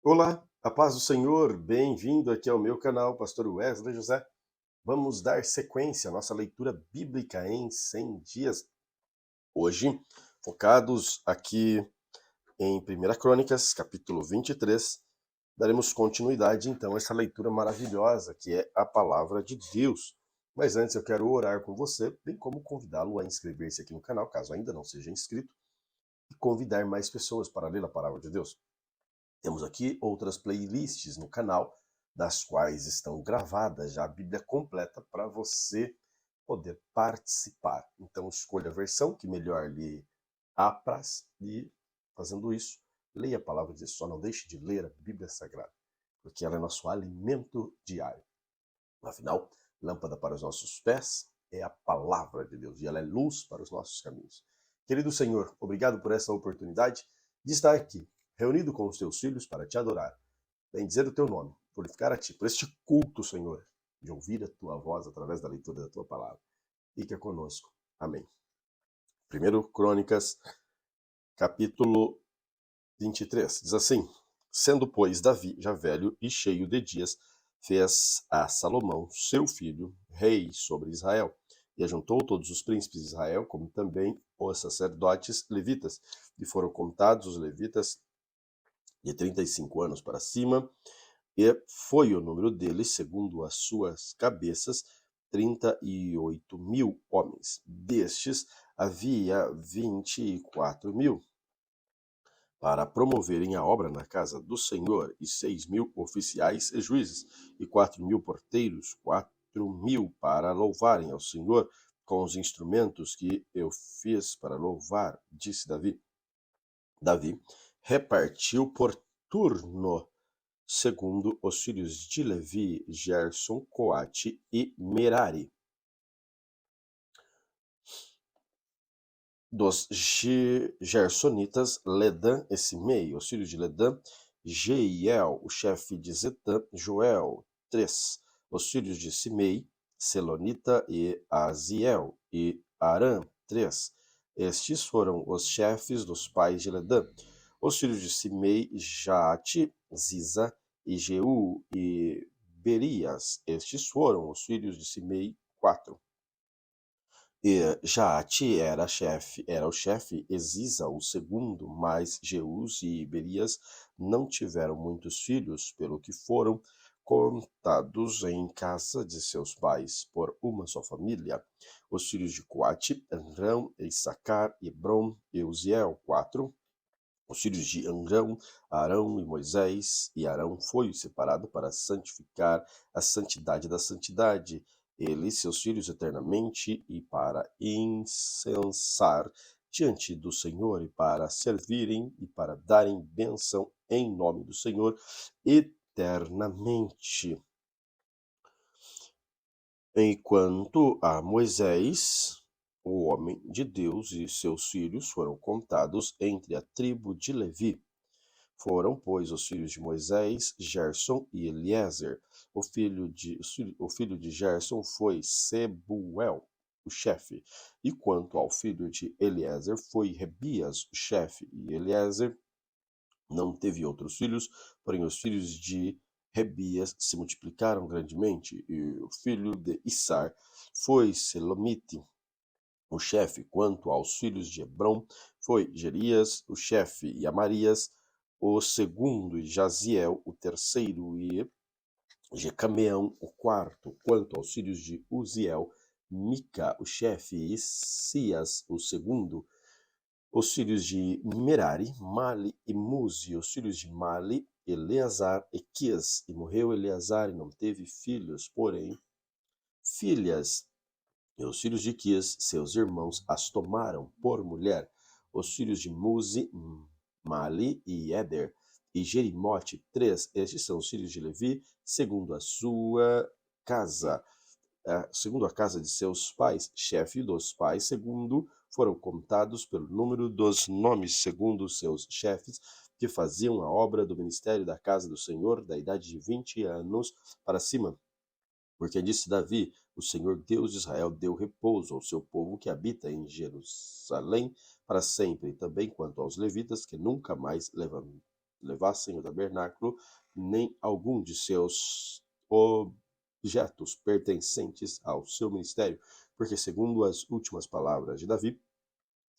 Olá, a paz do Senhor, bem-vindo aqui ao meu canal, Pastor Wesley José. Vamos dar sequência à nossa leitura bíblica em 100 dias. Hoje, focados aqui em 1 Crônicas, capítulo 23, daremos continuidade então a essa leitura maravilhosa que é a palavra de Deus. Mas antes eu quero orar com você, bem como convidá-lo a inscrever-se aqui no canal, caso ainda não seja inscrito, e convidar mais pessoas para ler a palavra de Deus. Temos aqui outras playlists no canal, das quais estão gravadas já a Bíblia completa para você poder participar. Então escolha a versão que melhor lhe apraz e, fazendo isso, leia a palavra de Deus. Só não deixe de ler a Bíblia Sagrada, porque ela é nosso alimento diário. Afinal, lâmpada para os nossos pés é a palavra de Deus e ela é luz para os nossos caminhos. Querido Senhor, obrigado por essa oportunidade de estar aqui, reunido com os teus filhos para te adorar, bendizer o teu nome, glorificar a ti, por este culto, Senhor, de ouvir a tua voz através da leitura da tua palavra. Fica conosco. Amém. 1 Crônicas, capítulo 23, diz assim: Sendo, pois, Davi já velho e cheio de dias, fez a Salomão, seu filho, rei sobre Israel, e ajuntou todos os príncipes de Israel, como também os sacerdotes levitas, e foram contados os levitas de 35 anos para cima, e foi o número deles, segundo as suas cabeças, 38.000 homens. Destes, havia 24.000 para promoverem a obra na casa do Senhor, e 6.000 oficiais e juízes, e 4.000 porteiros, 4.000 para louvarem ao Senhor com os instrumentos que eu fiz para louvar, disse Davi. Davi repartiu por turno, segundo os filhos de Levi, Gerson, Coate e Merari. Dos Gersonitas, Ledã e Simei, os filhos de Ledã, Jeiel, o chefe de Zetã, Joel, 3. Os filhos de Simei, Selonita e Aziel, e Arã, 3. Estes foram os chefes dos pais de Ledã. Os filhos de Simei, Jaate, Ziza, e Jeú, e Berias. Estes foram os filhos de Simei, 4. E Jaate era o chefe, Eziza o segundo, mas Jeús e Berias não tiveram muitos filhos, pelo que foram contados em casa de seus pais, por uma só família. Os filhos de Coate, Amrão, Issacar, Hebron e Uziel, 4. Os filhos de Amrão, Arão e Moisés, e Arão foi separado para santificar a santidade da santidade, ele e seus filhos eternamente, e para incensar diante do Senhor, e para servirem e para darem bênção em nome do Senhor eternamente. Enquanto a Moisés, o homem de Deus, e seus filhos foram contados entre a tribo de Levi. Foram, pois, os filhos de Moisés, Gerson e Eliezer. O filho de Gerson foi Sebuel, o chefe. E quanto ao filho de Eliezer, foi Rebias, o chefe. E Eliezer não teve outros filhos, porém os filhos de Rebias se multiplicaram grandemente. E o filho de Issar foi Selomite, o chefe. Quanto aos filhos de Hebron, foi Jerias, o chefe, e Amarias, o segundo, e Jaziel, o terceiro, e Jecameão, o quarto. Quanto aos filhos de Uziel, Mica, o chefe, e Sias, o segundo. Os filhos de Merari, Mali e Muzi. Os filhos de Mali, Eleazar e Quis. E morreu Eleazar e não teve filhos, porém filhas. E os filhos de Quis, seus irmãos, as tomaram por mulher. Os filhos de Muzi, Mali e Eder, e Jerimote, 3. Estes são os filhos de Levi, segundo a sua casa, segundo a casa de seus pais, chefe dos pais, segundo foram contados pelo número dos nomes, segundo os seus chefes, que faziam a obra do ministério da casa do Senhor, da idade de 20 anos para cima. Porque disse Davi: o Senhor Deus de Israel deu repouso ao seu povo que habita em Jerusalém para sempre, e também quanto aos levitas que nunca mais levassem o tabernáculo, nem algum de seus objetos pertencentes ao seu ministério, porque, segundo as últimas palavras de Davi,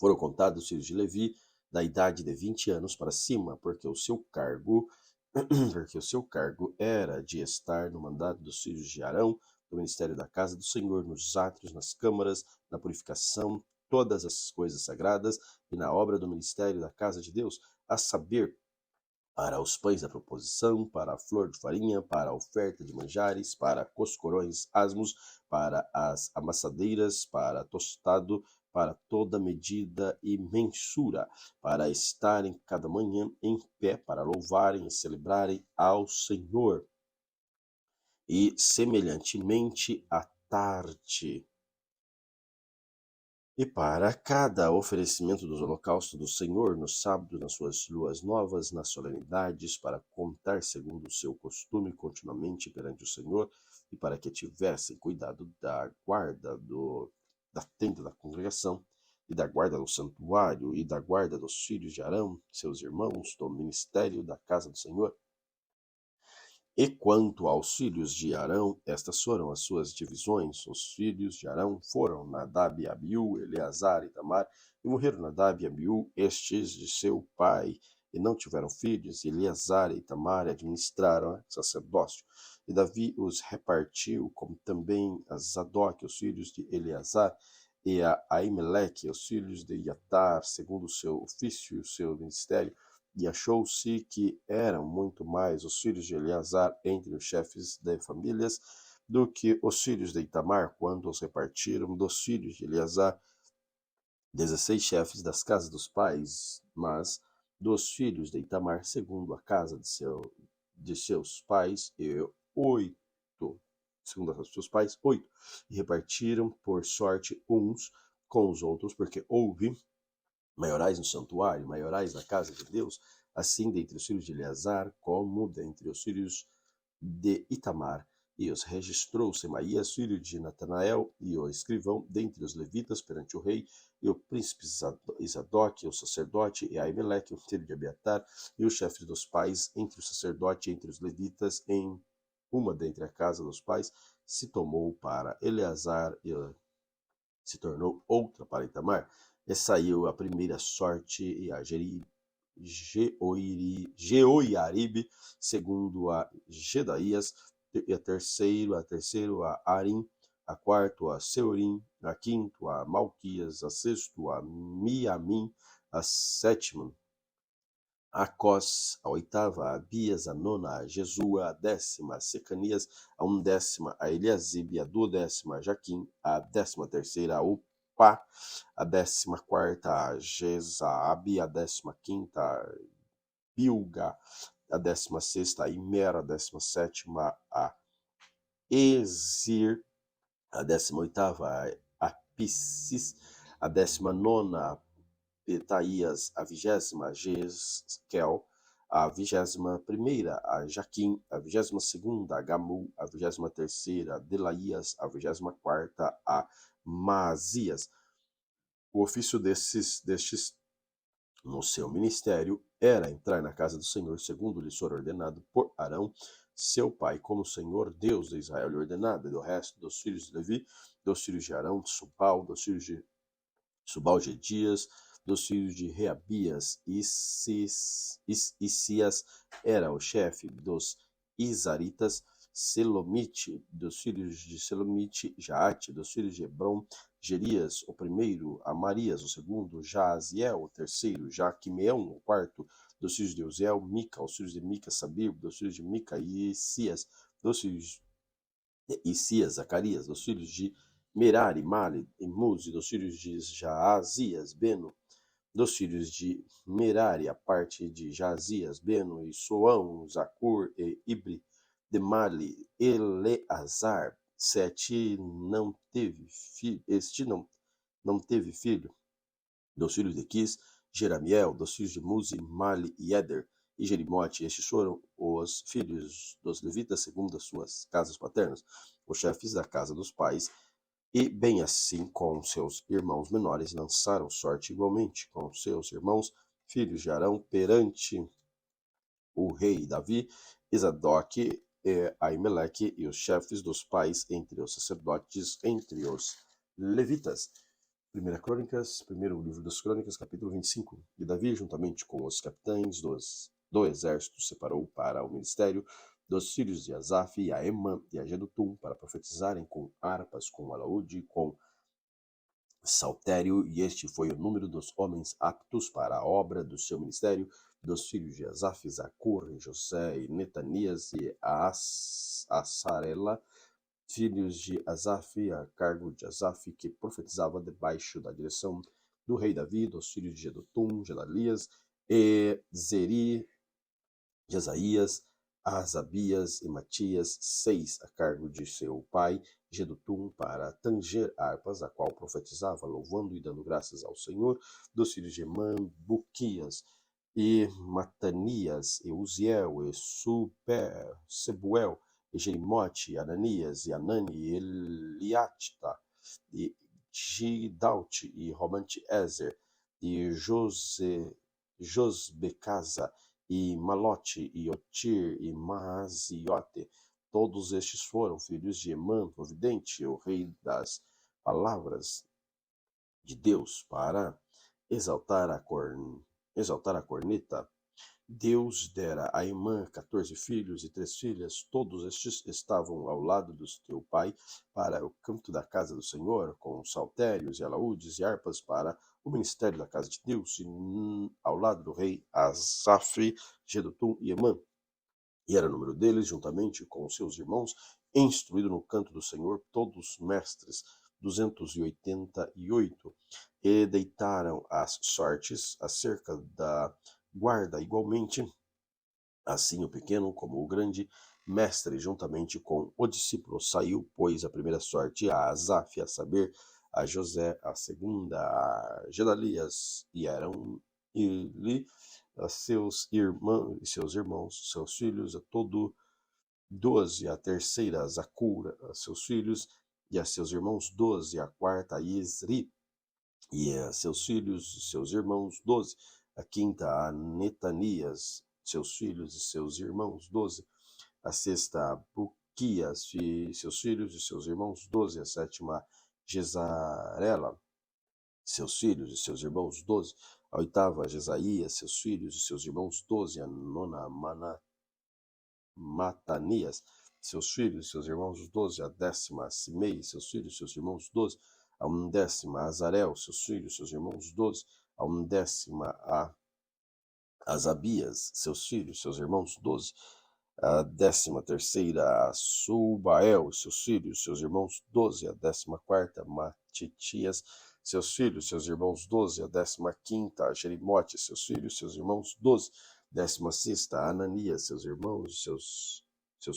foram contados os filhos de Levi da idade de 20 anos para cima, porque o seu cargo era de estar no mandato dos filhos de Arão, do ministério da casa do Senhor, nos átrios, nas câmaras, na purificação, todas as coisas sagradas e na obra do ministério da casa de Deus, a saber, para os pães da proposição, para a flor de farinha, para a oferta de manjares, para coscorões asmos, para as amassadeiras, para tostado, para toda medida e mensura, para estarem cada manhã em pé, para louvarem e celebrarem ao Senhor. E, semelhantemente, à tarde, e para cada oferecimento dos holocaustos do Senhor, no sábado, nas suas luas novas, nas solenidades, para contar segundo o seu costume continuamente perante o Senhor, e para que tivessem cuidado da guarda da tenda da congregação, e da guarda do santuário, e da guarda dos filhos de Arão, seus irmãos, do ministério da casa do Senhor. E quanto aos filhos de Arão, estas foram as suas divisões. Os filhos de Arão foram Nadab e Abiú, Eleazar e Tamar, e morreram Nadab e Abiú, estes de seu pai, e não tiveram filhos, e Eleazar e Tamar administraram o sacerdócio. E Davi os repartiu, como também a Zadok, os filhos de Eleazar, e a Aimeleque, os filhos de Iatar, segundo o seu ofício e o seu ministério. E achou-se que eram muito mais os filhos de Eleazar entre os chefes de famílias do que os filhos de Itamar, quando os repartiram dos filhos de Eleazar, 16 chefes das casas dos pais, mas dos filhos de Itamar, segundo a casa de seus pais, e 8, segundo a casa de seus pais, 8, e repartiram por sorte uns com os outros, porque houve maiorais no santuário, maiorais na casa de Deus, assim dentre os filhos de Eleazar, como dentre os filhos de Itamar. E os registrou Semaías, filho de Natanael, e o escrivão dentre os levitas perante o rei, e o príncipe Isadoc, o sacerdote, e Aimeleque, o filho de Abiatar, e os chefes dos pais, entre o sacerdote e entre os levitas, em uma dentre a casa dos pais, se tomou para Eleazar e se tornou outra para Itamar. E saiu a primeira sorte e a Jeoiaribe, segundo a Gedaías, e a terceiro a Arim, a quarto a Seurim, a quinto a Malquias, a sexto a Miamim, a sétima a Cós, a oitava a Abias, a nona a Jesua, a décima a Secanias, a undécima a Eliasibe, a duodécima a Jaquim, a 13ª a Upá, a 14ª a Jesaabe, a 15ª a Bilga, a 16ª a Imer, a 17ª a Ezir, a 18ª a Apicis, a 19ª a Petaías, a 20ª a Jezquel, a 21ª a Jaquim, a 22ª a Gamul, a 23ª a Delaías, a 24ª a Maazias. O ofício destes no seu ministério era entrar na casa do Senhor, segundo lhes for ordenado por Arão, seu pai, como o Senhor Deus de Israel lhe ordenado, e do resto dos filhos de Levi, dos filhos de Arão, de Subal, dos filhos de Subal-Gedias, dos filhos de Reabias, Isias era o chefe dos Isaritas, Selomite, dos filhos de Selomite, Jaate, dos filhos de Hebron, Gerias, o primeiro, Amarias, o segundo, Jaaziel, o terceiro, Jaquimeão, o quarto, dos filhos de Uziel, Mica, os filhos de Mica, Sabir, dos filhos de Mica, e Isias, dos filhos de Isias, Zacarias, dos filhos de Merari, Mali e Muzi, dos filhos de Jaazias, Beno, dos filhos de Merari, a parte de Jaazias, Beno e Soão, Zacur e Ibri, de Mali, Eleazar, não teve filho, dos filhos de Quis, Jeramiel, dos filhos de Muzi, Mali e Eder, e Jerimote. Estes foram os filhos dos levitas segundo as suas casas paternas, os chefes da casa dos pais, e bem assim com seus irmãos menores lançaram sorte igualmente com seus irmãos, filhos de Arão, perante o rei Davi e Zadok e Aimeleque e os chefes dos pais entre os sacerdotes, entre os levitas. Primeira Crônicas, primeiro livro das Crônicas, capítulo 25. E Davi, juntamente com os capitães do exército, separou para o ministério dos filhos de Asaf e a Emã e a Jedutum para profetizarem com harpas, com alaúde, com saltério, e este foi o número dos homens aptos para a obra do seu ministério, dos filhos de Asaf, Zacur, José e Netanias e Assarela, filhos de Asaf, a cargo de Asaf, que profetizava debaixo da direção do rei Davi, dos filhos de Jedutum, Gedalias, e Zeri, Jesaías, Asabias e Matias, 6 a cargo de seu pai, Jedutum, para tanger harpas, a qual profetizava, louvando e dando graças ao Senhor, dos filhos de Emã, Buquias, e Matanias, e Uziel, e Sebuel, e Jerimote, Ananias, e Anani, e Eliatita, e Gidalte, e Romante-Ezer, e Josbecasa, e Malote, e Otir, e Maaziote. Todos estes foram filhos de Emã, o vidente, o rei das palavras de Deus, para exaltar a corneta. Deus dera a Emã 14 filhos e 3 filhas, todos estes estavam ao lado do teu pai, para o canto da casa do Senhor, com saltérios e alaúdes e harpas para o ministério da casa de Deus, e ao lado do rei Asaf, Jedutum e Emã. E era o número deles, juntamente com os seus irmãos, instruído no canto do Senhor, todos mestres, 288, e deitaram as sortes acerca da guarda igualmente, assim o pequeno como o grande mestre, juntamente com o discípulo, saiu, pois, a primeira sorte a Asaf, a saber, a José, a segunda a Gedalias, e Arão, e a seus irmãos, seus filhos, a todo 12, a terceira a Zacura, a seus filhos, e a seus irmãos 12, a quarta a Isri, e a seus filhos e seus irmãos 12, a quinta a Netanias, seus filhos e seus irmãos 12, a sexta a Buquias e seus filhos e seus irmãos 12, a sétima a Gesarela, seus filhos e seus irmãos 12, a oitava a Jesaías, seus filhos e seus irmãos 12, a nona a Matanias, seus filhos e seus irmãos 12, a décima a Simei, seus filhos e seus irmãos 12, a undécima a Azarel, seus filhos e seus irmãos 12, a undécima a Asabias, seus filhos e seus irmãos 12, a 13ª a Subael, seus filhos e seus irmãos 12, a 14ª Matitias, seus filhos e seus irmãos 12, a 15ª a Jerimote, seus filhos e seus irmãos 12, 16ª a Ananias, seus irmãos, seus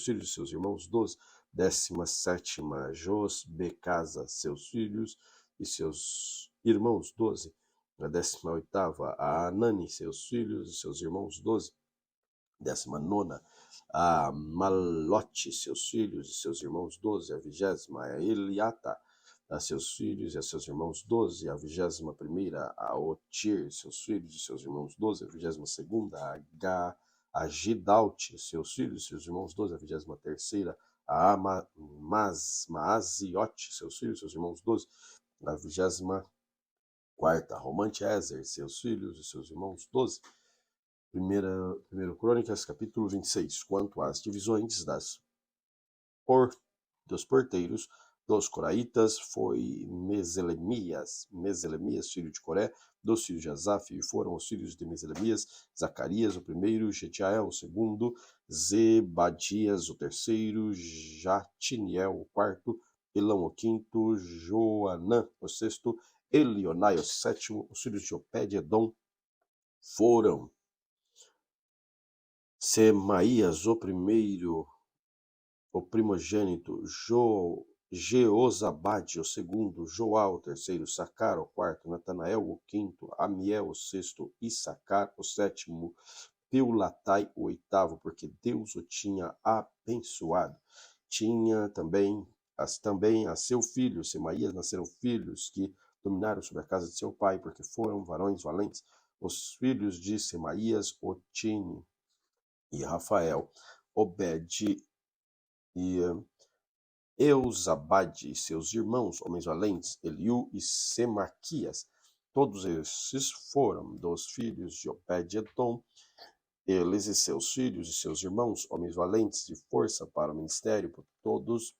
filhos e seus irmãos 12, 17ª a Josbecasa, seus filhos e seus irmãos 12, a 18ª a Anani, seus filhos e seus irmãos 12, 19ª a Malote, seus filhos e seus irmãos 12, a 20ª a Eliata, a seus filhos e a seus irmãos 12, a 21ª a Otir, seus filhos e seus irmãos 12, a 22ª a Gidalte, seus filhos e seus irmãos 12, a 23ª a Maaziote, seus filhos e seus irmãos 12, a 24ª a Romante-Ezer, seus filhos e seus irmãos 12, Primeiro Crônicas, capítulo 26, quanto às divisões dos porteiros dos coraitas, foi Meselemias, filho de Coré, dos filhos de Asaf, e foram os filhos de Meselemias, Zacarias, o primeiro, Jediael, o segundo, Zebadias, o terceiro, Jatiniel, o quarto, Elão, o quinto, Joanã, o sexto, Elionai, o sétimo, os filhos de Obed-edom foram Semaías, o primeiro, o primogênito, Jeozabade, o segundo, Joá, o terceiro, Sacar, o quarto, Natanael, o quinto, Amiel, o sexto, Issacar, o sétimo, Peulatai, o oitavo, porque Deus o tinha abençoado. Tinha também a seu filho, Semaías, nasceram filhos que dominaram sobre a casa de seu pai, porque foram varões valentes. Os filhos de Semaías, Otini, e Rafael, Obed e Eusabade, seus irmãos, homens valentes, Eliú e Semaquias. Todos esses foram dos filhos de Obed-edom. Eles e seus filhos e seus irmãos, homens valentes de força para o ministério, todos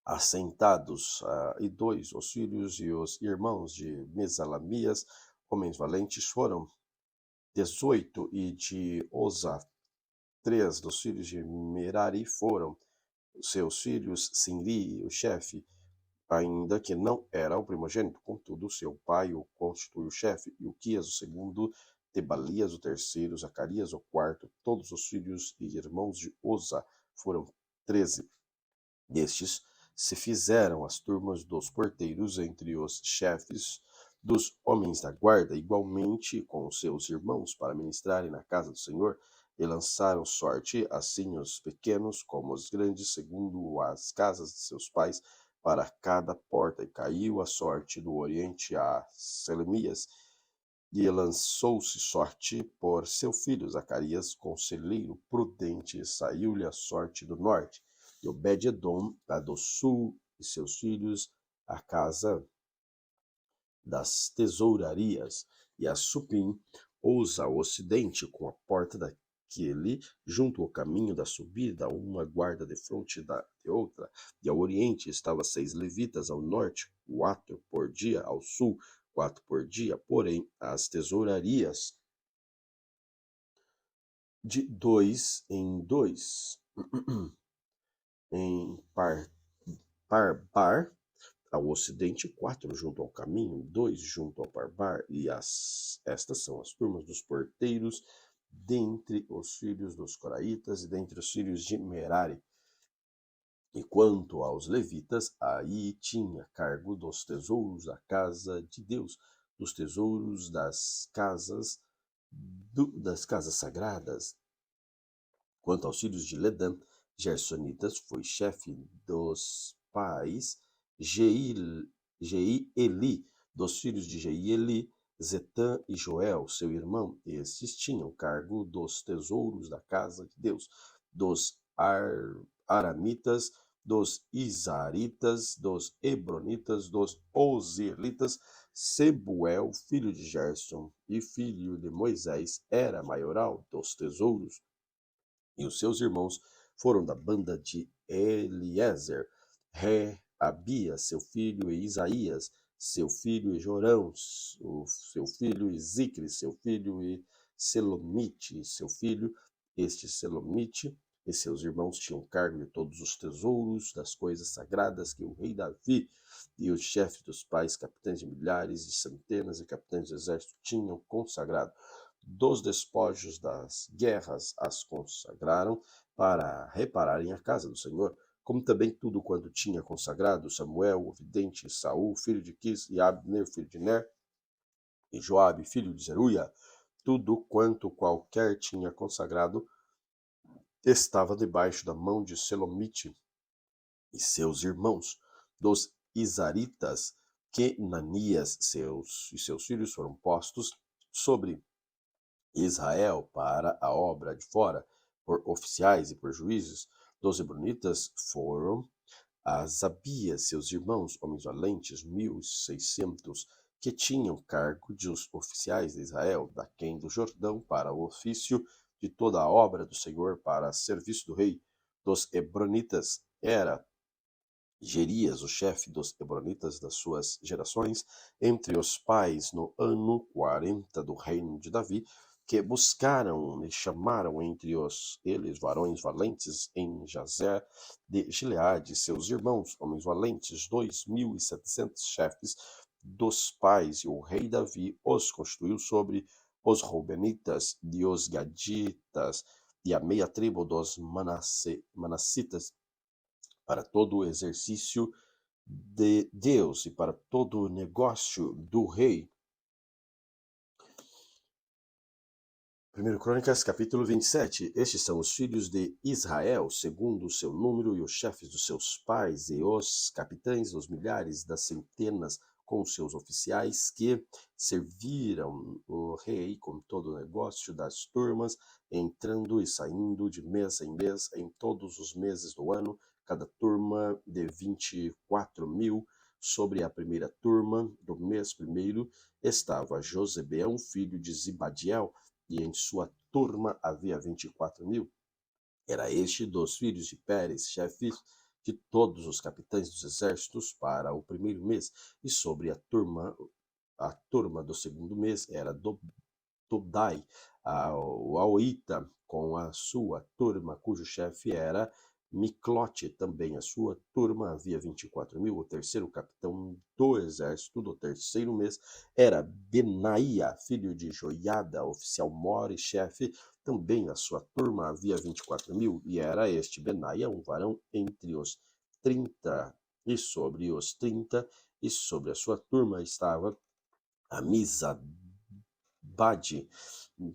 assentados. E dois, os filhos e os irmãos de Mesalamias, homens valentes, foram 18, e de Oza, 3 dos filhos de Merari foram seus filhos, Sinri, o chefe, ainda que não era o primogênito, contudo seu pai o constituiu chefe, e Uquias o segundo, Tebalias o terceiro, Zacarias o quarto, todos os filhos e irmãos de Oza foram 13. Destes se fizeram as turmas dos porteiros entre os chefes dos homens da guarda, igualmente com os seus irmãos, para ministrarem na casa do Senhor, e lançaram sorte, assim os pequenos como os grandes, segundo as casas de seus pais, para cada porta, e caiu a sorte do oriente a Selemias, e lançou-se sorte por seu filho Zacarias, conselheiro prudente, e saiu-lhe a sorte do norte, e Obed-edom a do sul, e seus filhos a casa das tesourarias, e a Supim, Uza ao ocidente, com a porta daquele, junto ao caminho da subida, uma guarda de fronte de outra, e ao oriente estava 6 levitas, ao norte 4 por dia, ao sul 4 por dia, porém as tesourarias de 2 em 2, em Parbar, ao ocidente 4 junto ao caminho, 2 junto ao Parbar, e estas são as turmas dos porteiros dentre os filhos dos coraitas e dentre os filhos de Merari. E quanto aos levitas, aí tinha cargo dos tesouros da casa de Deus, dos tesouros das casas sagradas. Quanto aos filhos de Ledã, Gersonitas, foi chefe dos pais Jeieli, dos filhos de Jeieli, Zetã e Joel, seu irmão. Estes tinham cargo dos tesouros da casa de Deus, dos aramitas, dos isaritas, dos hebronitas, dos ozelitas. Sebuel, filho de Gerson e filho de Moisés, era maioral dos tesouros, e os seus irmãos foram da banda de Eliezer, Abias, seu filho, e Isaías, seu filho, e Jorão, seu filho, e Zicre, seu filho, e Selomite, seu filho. Este Selomite e seus irmãos tinham cargo de todos os tesouros das coisas sagradas que o rei Davi e os chefes dos pais, capitães de milhares e centenas e capitães de exército tinham consagrado. Dos despojos das guerras as consagraram para repararem a casa do Senhor, como também tudo quanto tinha consagrado Samuel, o vidente, Saul, filho de Quis, e Abner, filho de Ner, e Joabe, filho de Zeruia. Tudo quanto qualquer tinha consagrado estava debaixo da mão de Selomite e seus irmãos. Dos Isaritas, Kenanias e seus filhos foram postos sobre Israel para a obra de fora, por oficiais e por juízes. Dos hebronitas foram Asabias, seus irmãos, homens valentes, 1.600, que tinham cargo de os oficiais de Israel, daquém do Jordão, para o ofício de toda a obra do Senhor, para serviço do rei. Dos hebronitas era Gerias, o chefe dos hebronitas das suas gerações, entre os pais no ano 40 do reino de Davi, que buscaram e chamaram entre eles varões valentes em Jazer de Gileade, seus irmãos, homens valentes, 2.700 chefes dos pais, e o rei Davi os constituiu sobre os Reubenitas e os Gaditas e a meia tribo dos Manassitas, para todo o exercício de Deus e para todo o negócio do rei. 1 Crônicas, capítulo 27. Estes são os filhos de Israel, segundo o seu número, e os chefes dos seus pais, e os capitães dos milhares, das centenas, com seus oficiais que serviram o rei com todo o negócio das turmas, entrando e saindo de mês em mês em todos os meses do ano, cada turma de 24.000. Sobre a primeira turma do mês primeiro estava Josebeão, filho de Zibadiel, e em sua turma havia 24.000. Era este dos filhos de Pérez, chefe de todos os capitães dos exércitos para o primeiro mês, e sobre a turma do segundo mês era Todai, o Aoita, com a sua turma, cujo chefe era Miclote. Também a sua turma havia 24.000. O terceiro capitão do exército do terceiro mês era Benaia, filho de Joiada, oficial mor e chefe. Também a sua turma havia 24.000, e era este Benaia um varão entre os 30, e sobre os 30, e sobre a sua turma estava Amizabade,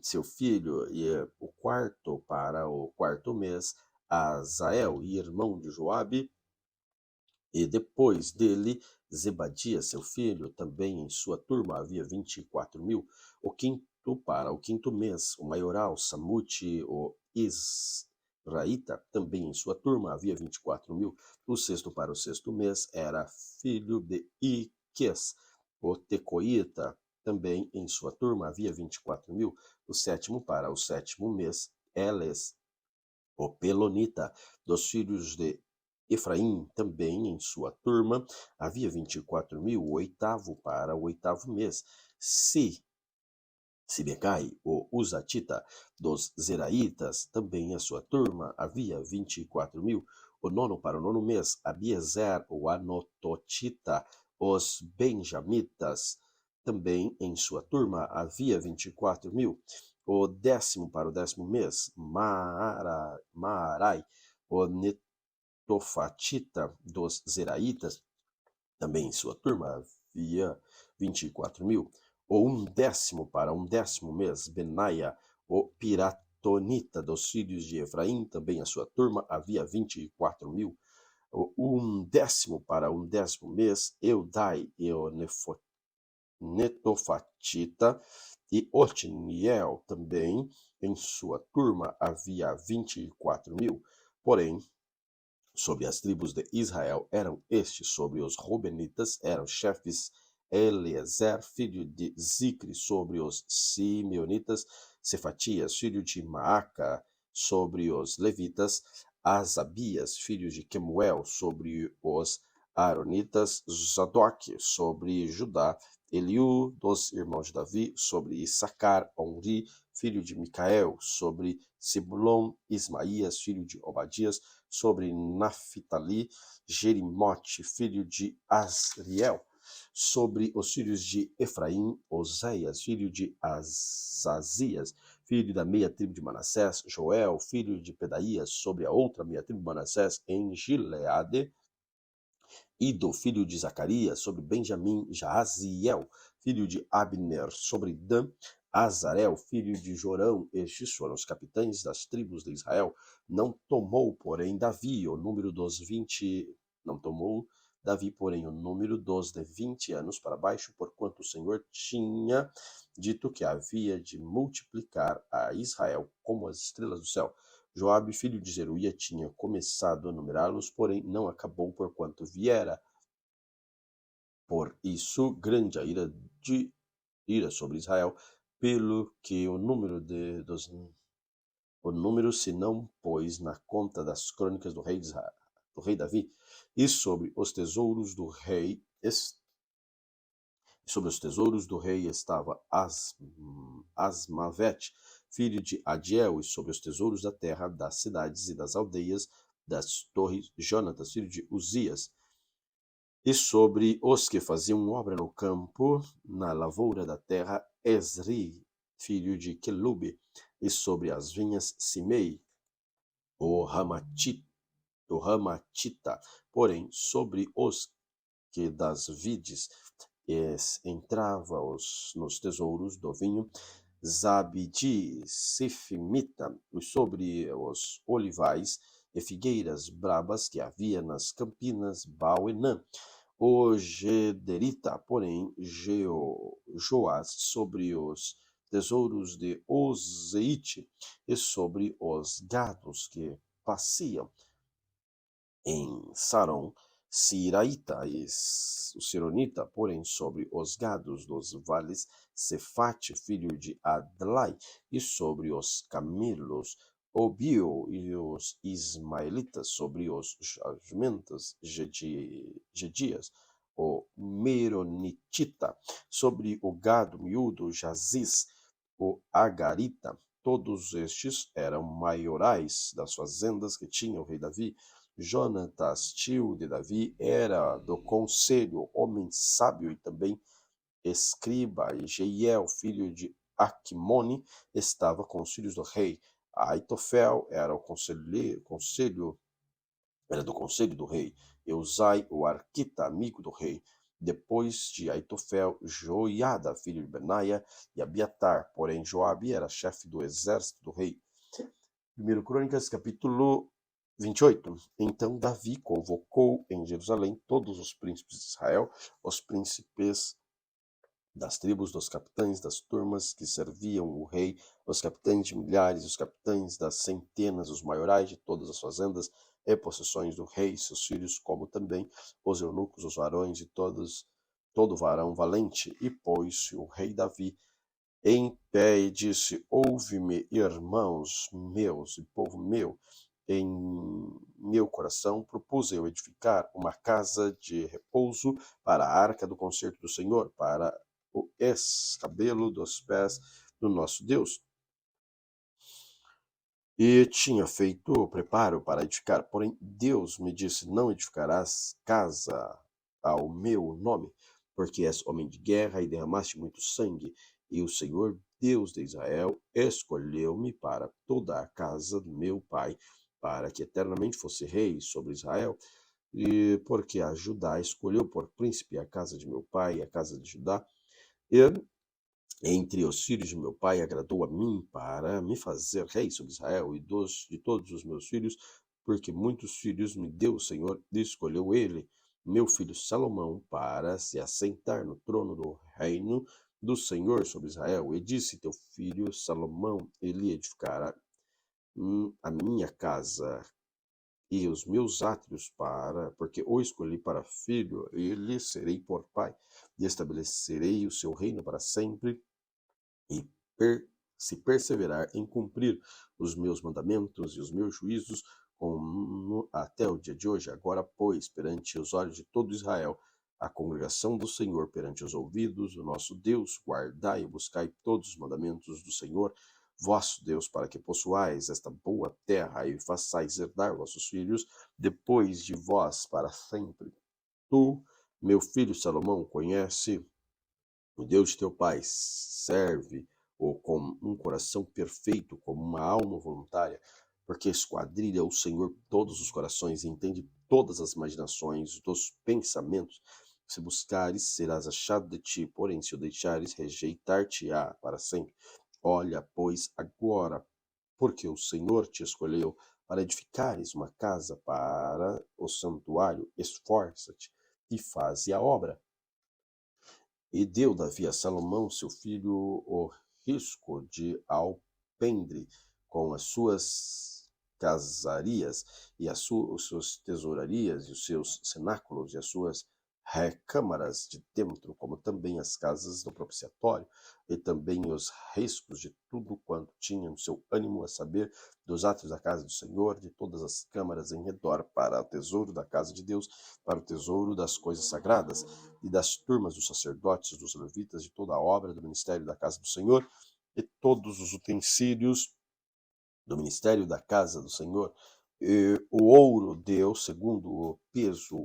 seu filho, e o quarto para o quarto mês, Azael, irmão de Joabe, e depois dele, Zebadia, seu filho, também em sua turma havia 24.000. O quinto para o quinto mês, o maioral, Samute, o Israelita, também em sua turma havia 24.000. O sexto para o sexto mês era filho de Iques, o Tecoita, também em sua turma havia 24.000. O sétimo para o sétimo mês, Eles, o Pelonita, dos filhos de Efraim, também em sua turma havia 24.000. O oitavo para o oitavo mês, Sibecai, o Uzatita, dos Zeraitas, também a sua turma havia 24.000. O nono para o nono mês, Abiezer, o Anototita, os Benjamitas, também em sua turma havia 24.000. O décimo para o décimo mês, Maarai, o Netofatita, dos Zeraitas, também em sua turma havia 24.000. O undécimo para um décimo mês, Benaia, o Piratonita, dos filhos de Efraim, também a sua turma havia 24.000. O undécimo para um décimo mês, Eudai e o Netofatita e Otniel, também em sua turma havia 24.000. Porém, sobre as tribos de Israel eram estes: sobre os Rubenitas eram chefes Eliezer, filho de Zicre; sobre os Simeonitas, Cefatias, filho de Maaca; sobre os Levitas, Asabias, filho de Quemuel; sobre os Aronitas, Zadok; sobre Judá, Eliú, dos irmãos de Davi; sobre Issacar, Onri, filho de Micael; sobre Zebulon, Ismaías, filho de Obadias; sobre Naphtali, Jerimote, filho de Asriel; sobre os filhos de Efraim, Oséias, filho de Azazias, filho da meia tribo de Manassés; Joel, filho de Pedaías; sobre a outra meia tribo de Manassés, em Gileade, Ido, filho de Zacarias; sobre Benjamim, Jaaziel, filho de Abner; sobre Dan, Azarel, filho de Jorão. Estes foram os capitães das tribos de Israel. Não tomou, porém, Davi o número dos 20. Não tomou Davi, porém, o número dos de 20 anos para baixo, porquanto o Senhor tinha dito que havia de multiplicar a Israel como as estrelas do céu. Joabe, filho de Zeruia, tinha começado a numerá-los, porém não acabou, porquanto viera por isso grande a ira sobre Israel, pelo que o número se não pôs na conta das crônicas do rei Davi. E sobre os tesouros do rei estava Asmavete, filho de Adiel; e sobre os tesouros da terra, das cidades e das aldeias, das torres, Jonatas, filho de Uzias; e sobre os que faziam obra no campo, na lavoura da terra, Esri, filho de Quelube; e sobre as vinhas, Simei, o Ramatita. Porém, sobre os que das vides entrava nos tesouros do vinho, Zabdi, Sifimita; e sobre os olivais e figueiras brabas que havia nas campinas, Baal-enã, o Gederita, porém, Joás sobre os tesouros de Ozeite e sobre os gados que pasciam em Saron, Siraíta e o Sironita, porém, sobre os gados dos vales, Cefate, filho de Adlai, e sobre os camelos, Obio e os ismaelitas, sobre os jumentos, Gedias, o Meronitita, sobre o gado miúdo, Jaziz, o Agarita. Todos estes eram maiorais das fazendas que tinha o rei Davi. Jonatas, tio de Davi, era do conselho, homem sábio e também escriba, e Jeiel, filho de Aquimone, estava com os filhos do rei. Aitofel era era do conselho do rei. Eusai, o arquita, amigo do rei. Depois de Aitofel, Joiada, filho de Benaia, e Abiatar, porém Joabe era chefe do exército do rei. 1 Crônicas, capítulo 28. Então Davi convocou em Jerusalém todos os príncipes de Israel, os príncipes das tribos, dos capitães das turmas que serviam o rei, os capitães de milhares, os capitães das centenas, os maiorais de todas as fazendas e possessões do rei e seus filhos, como também os eunucos, os varões e todo varão valente. E pôs-se o rei Davi em pé e disse: Ouve-me, irmãos meus e povo meu. Em meu coração propus eu edificar uma casa de repouso para a arca do concerto do Senhor, para o escabelo dos pés do nosso Deus. E tinha feito o preparo para edificar. Porém, Deus me disse: Não edificarás casa ao meu nome, porque és homem de guerra e derramaste muito sangue. E o Senhor, Deus de Israel, escolheu-me para toda a casa do meu pai, para que eternamente fosse rei sobre Israel. E porque a Judá escolheu por príncipe a casa de meu pai, a casa de Judá. E entre os filhos de meu pai agradou a mim para me fazer rei sobre Israel e de todos os meus filhos, porque muitos filhos me deu o Senhor, e escolheu ele, meu filho Salomão, para se assentar no trono do reino do Senhor sobre Israel. E disse: Teu filho Salomão, ele edificará a minha casa e os meus átrios porque o escolhi para filho, e lhe serei por pai, e estabelecerei o seu reino para sempre e se perseverar em cumprir os meus mandamentos e os meus juízos, como até o dia de hoje. Agora, pois, perante os olhos de todo Israel, a congregação do Senhor, perante os ouvidos do nosso Deus, guardai e buscai todos os mandamentos do Senhor, vosso Deus, para que possuais esta boa terra e façais herdar vossos filhos depois de vós para sempre. Tu, meu filho Salomão, conhece o Deus de teu pai, serve-o com um coração perfeito, como uma alma voluntária, porque esquadrilha o Senhor todos os corações e entende todas as imaginações dos pensamentos. Se buscares, serás achado de ti, porém, se o deixares, rejeitar-te-á para sempre. Olha, pois, agora, porque o Senhor te escolheu para edificares uma casa para o santuário, esforça-te e faze a obra. E deu Davi a Salomão, seu filho, o risco de alpendre, com as suas casarias, e as suas tesourarias, e os seus cenáculos, e as suas recâmaras de dentro, como também as casas do propiciatório, e também os riscos de tudo quanto tinha no seu ânimo, a saber, dos átrios da casa do Senhor, de todas as câmaras em redor, para o tesouro da casa de Deus, para o tesouro das coisas sagradas, e das turmas dos sacerdotes, dos levitas, de toda a obra do ministério da casa do Senhor, e todos os utensílios do ministério da casa do Senhor. E o ouro deu, segundo o peso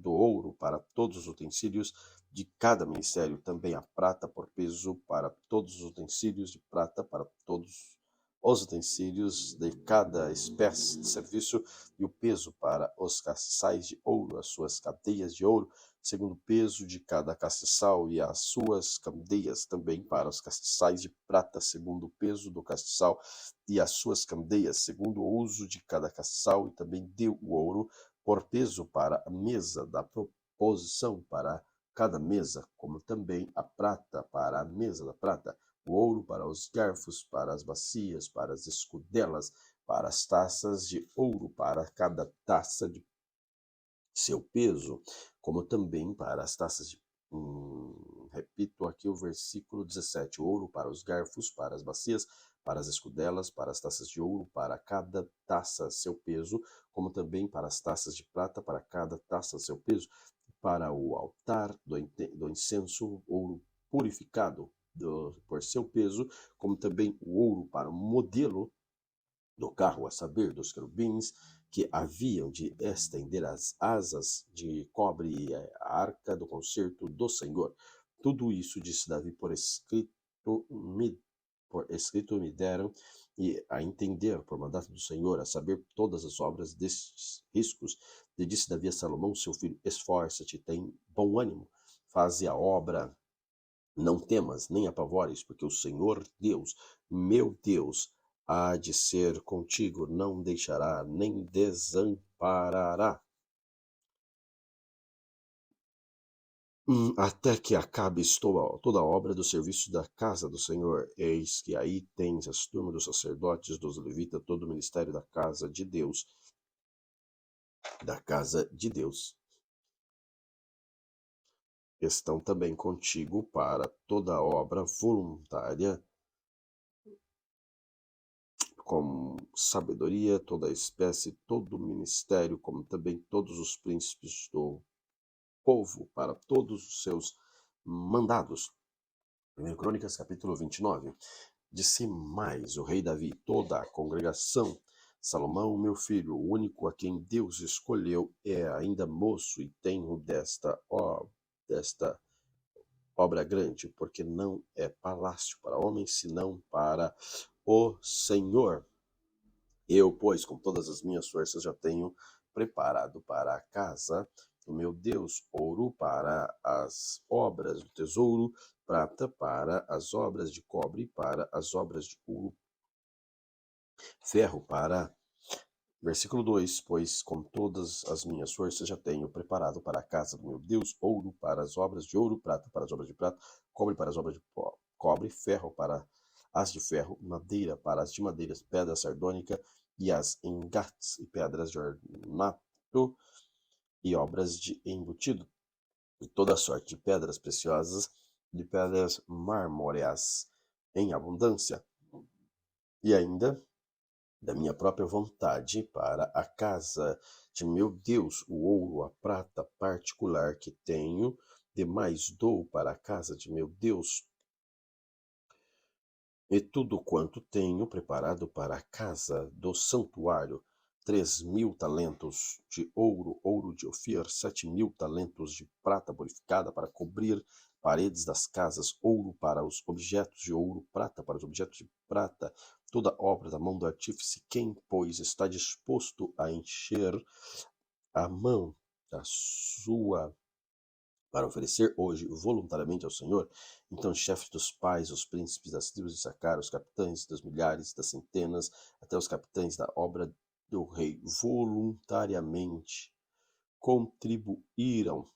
do ouro, para todos os utensílios de cada ministério, também a prata por peso para todos os utensílios de prata, para todos os utensílios de cada espécie de serviço, e o peso para os castiçais de ouro, as suas cadeias de ouro, segundo o peso de cada castiçal, e as suas candeias também para os castiçais de prata, segundo o peso do castiçal, e as suas candeias, segundo o uso de cada castiçal, e também deu o ouro por peso para a mesa da posição para cada mesa, como também a prata para a mesa da prata, o ouro para os garfos, para as bacias, para as escudelas, para as taças de ouro, para cada taça de seu peso, como também para as taças de. Repito aqui o versículo 17: ouro para os garfos, para as bacias, para as escudelas, para as taças de ouro, para cada taça seu peso, como também para as taças de prata, para cada taça seu peso, para o altar do incenso, ouro purificado por seu peso, como também o ouro para o modelo do carro, a saber, dos querubins, que haviam de estender as asas de cobre e a arca do concerto do Senhor. Tudo isso, disse Davi, por escrito me deram e a entender por mandato do Senhor, a saber, todas as obras destes riscos. E disse Davi a Salomão, seu filho: esforça-te, tem bom ânimo, faze a obra, não temas, nem apavores, porque o Senhor Deus, meu Deus, há de ser contigo, não deixará, nem desamparará, até que acabes toda a obra do serviço da casa do Senhor. Eis que aí tens as turmas dos sacerdotes, dos levitas, todo o ministério da casa de Deus, estão também contigo para toda a obra voluntária, com sabedoria, toda a espécie, todo o ministério, como também todos os príncipes do povo, para todos os seus mandados. 1 Crônicas, capítulo 29. Disse mais o rei Davi, toda a congregação: Salomão, meu filho, o único a quem Deus escolheu, é ainda moço e tenro desta obra grande, porque não é palácio para homens, senão para o Senhor. Eu, pois, com todas as minhas forças, já tenho preparado para a casa do meu Deus ouro para as obras do tesouro, prata para as obras de cobre, para as obras de ouro, ferro para. Versículo 2: pois com todas as minhas forças já tenho preparado para a casa do meu Deus ouro para as obras de ouro, prata para as obras de prata, cobre para as obras de cobre, ferro para as de ferro, madeira para as de madeiras, pedra sardônica e as engates e pedras de ornato e obras de embutido, e toda sorte de pedras preciosas, de pedras mármoreas em abundância, e ainda da minha própria vontade para a casa de meu Deus, o ouro, a prata particular que tenho, demais dou para a casa de meu Deus, e tudo quanto tenho preparado para a casa do santuário: 3.000 talentos de ouro, ouro de Ofir, 7.000 talentos de prata purificada para cobrir paredes das casas, ouro para os objetos de ouro, prata para os objetos de prata, toda obra da mão do artífice. Quem, pois, está disposto a encher a mão da sua para oferecer hoje voluntariamente ao Senhor? Então os chefes dos pais, os príncipes das tribos de Issacar, os capitães dos milhares, das centenas, até os capitães da obra do rei, voluntariamente contribuíram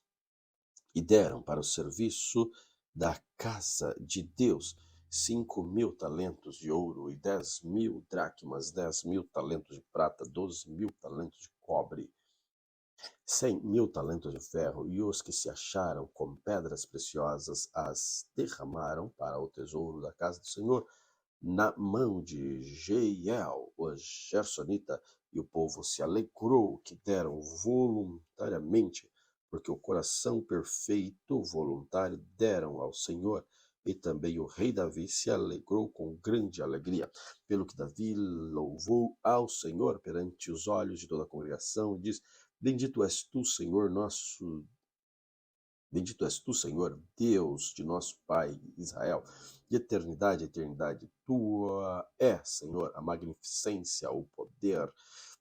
e deram para o serviço da casa de Deus 5.000 talentos de ouro e 10.000 dracmas, 10.000 talentos de prata, 12.000 talentos de cobre, 100.000 talentos de ferro, e os que se acharam com pedras preciosas as derramaram para o tesouro da casa do Senhor, na mão de Jeiel, o Gersonita, e o povo se alegrou que deram voluntariamente, porque o coração perfeito voluntário deram ao Senhor. E também o rei Davi se alegrou com grande alegria, pelo que Davi louvou ao Senhor perante os olhos de toda a congregação e diz: Bendito és tu, Senhor, Bendito és tu, Senhor, Deus de nosso Pai Israel, de eternidade a eternidade. Tua é, Senhor, a magnificência, o poder,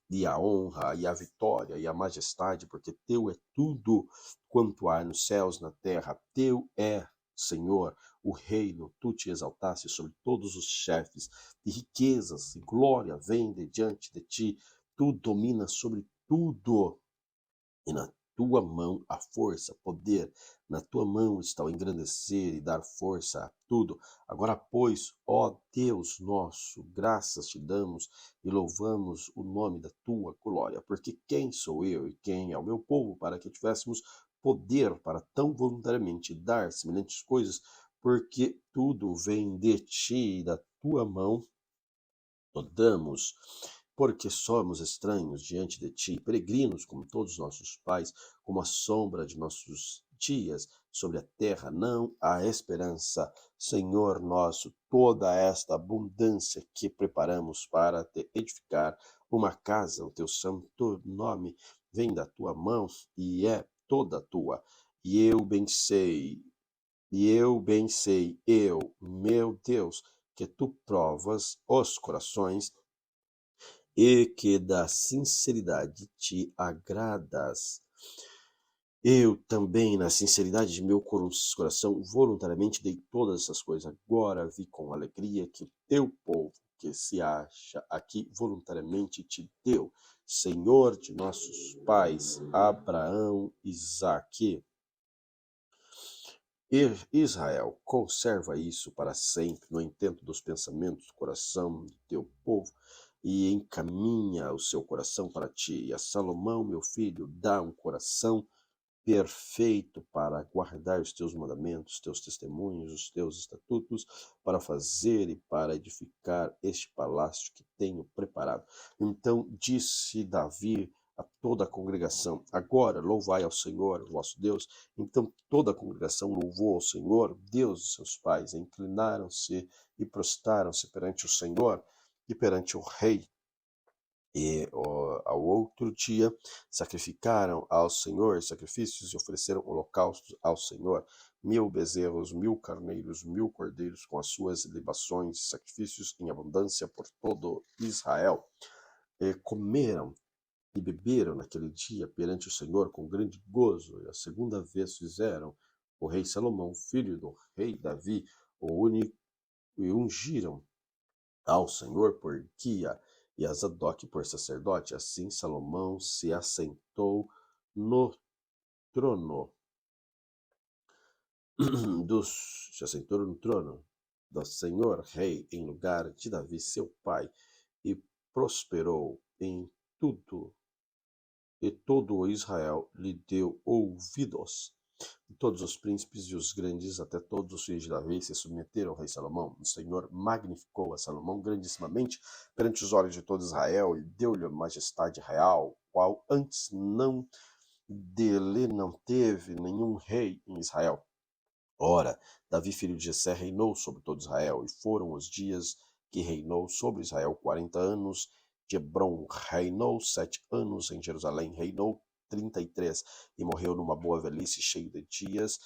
e a honra, e a vitória, e a majestade, porque teu é tudo quanto há nos céus, na terra. Teu é, Senhor, o reino. Tu te exaltaste sobre todos os chefes, e riquezas e glória vêm de diante de ti. Tu dominas sobre tudo, e na tua mão a força, poder, na tua mão está o engrandecer e dar força a tudo. Agora, pois, ó Deus nosso, graças te damos e louvamos o nome da tua glória, porque quem sou eu e quem é o meu povo para que tivéssemos poder para tão voluntariamente dar semelhantes coisas, porque tudo vem de ti e da tua mão damos, porque somos estranhos diante de ti, peregrinos como todos os nossos pais, como a sombra de nossos dias sobre a terra, não há esperança. Senhor nosso, toda esta abundância que preparamos para te edificar uma casa, o teu santo nome vem da tua mão e é toda tua. E eu bem sei, meu Deus, que tu provas os corações e que da sinceridade te agradas. Eu também, na sinceridade de meu coração, voluntariamente dei todas essas coisas. Agora vi com alegria que o teu povo, que se acha aqui voluntariamente, te deu. Senhor de nossos pais, Abraão, Isaque e Israel, conserva isso para sempre no intento dos pensamentos do coração do teu povo e encaminha o seu coração para ti. E a Salomão, meu filho, dá um coração perfeito para guardar os teus mandamentos, os teus testemunhos, os teus estatutos, para fazer e para edificar este palácio que tenho preparado. Então disse Davi a toda a congregação: agora louvai ao Senhor, vosso Deus. Então toda a congregação louvou ao Senhor, Deus de seus pais, inclinaram-se e prostraram-se perante o Senhor e perante o rei. E ao outro dia sacrificaram ao Senhor sacrifícios e ofereceram holocaustos ao Senhor, 1000 bezerros, 1000 carneiros, 1000 cordeiros, com as suas libações e sacrifícios em abundância por todo Israel. E comeram e beberam naquele dia perante o Senhor com grande gozo, e a segunda vez fizeram o rei Salomão, filho do rei Davi, o único, e ungiram ao Senhor por guia e a Zadok por sacerdote. Assim Salomão se assentou no trono do Senhor rei em lugar de Davi seu pai, e prosperou em tudo, e todo o Israel lhe deu ouvidos. E todos os príncipes e os grandes, até todos os filhos de Davi, se submeteram ao rei Salomão. O Senhor magnificou a Salomão grandissimamente perante os olhos de todo Israel e deu-lhe majestade real, qual antes dele não teve nenhum rei em Israel. Ora, Davi, filho de Jessé, reinou sobre todo Israel, e foram os dias que reinou sobre Israel 40 anos. De Hebron reinou 7 anos, em Jerusalém reinou 33, e morreu numa boa velhice, cheio de dias,